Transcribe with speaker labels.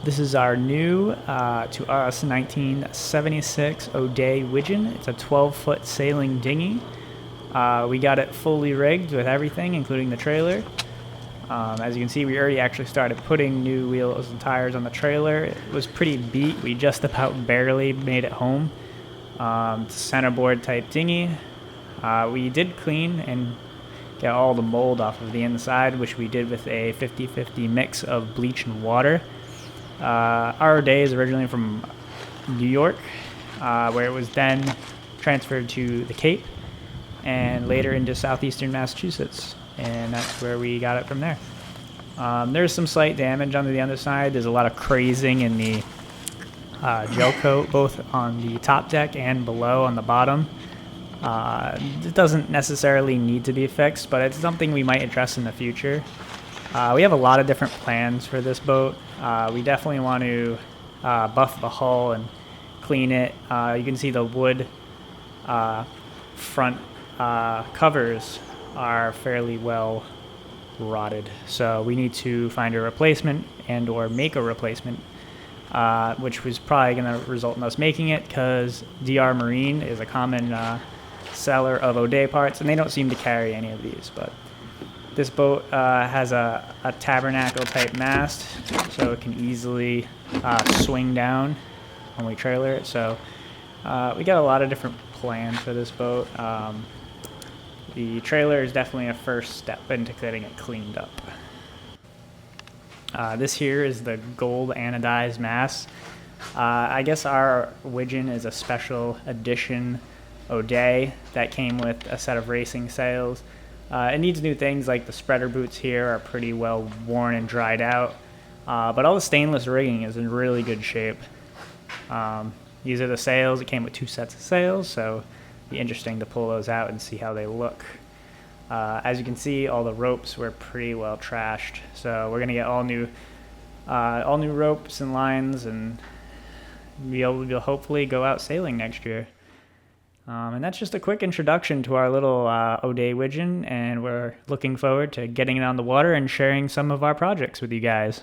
Speaker 1: This is our new, to us, 1976 O'Day Widgeon. It's a 12-foot sailing dinghy. We got it fully rigged with everything, including the trailer. As you can see, we already actually started putting new wheels and tires on the trailer. It was pretty beat. We just about barely made it home. It's a centerboard type dinghy. We did clean and get all the mold off of the inside, which we did with a 50-50 mix of bleach and water. Our O'Day is originally from New York, where it was then transferred to the Cape and later into southeastern Massachusetts, and that's where we got it from there. There's some slight damage on the underside. There's a lot of crazing in the gel coat, both on the top deck and below on the bottom. It doesn't necessarily need to be fixed, but it's something we might address in the future. We have a lot of different plans for this boat. We definitely want to buff the hull and clean it. You can see the wood front covers are fairly well rotted, so we need to find a replacement and or make a replacement, which was probably going to result in us making it, because DR Marine is a common seller of O'Day parts, and they don't seem to carry any of these. But this boat has a tabernacle type mast, so it can easily swing down when we trailer it. So we got a lot of different plans for this boat. The trailer is definitely a first step into getting it cleaned up. This here is the gold anodized mast. I guess our Widgeon is a special edition O'Day that came with a set of racing sails. It needs new things, like the spreader boots here are pretty well worn and dried out, but all the stainless rigging is in really good shape. These are the sails. It came with 2 sets of sails, so it'll be interesting to pull those out and see how they look. As you can see, all the ropes were pretty well trashed, so we're gonna get all new ropes and lines, and be able to hopefully go out sailing next year. And that's just a quick introduction to our little O'Day Widgeon, and we're looking forward to getting it on the water and sharing some of our projects with you guys.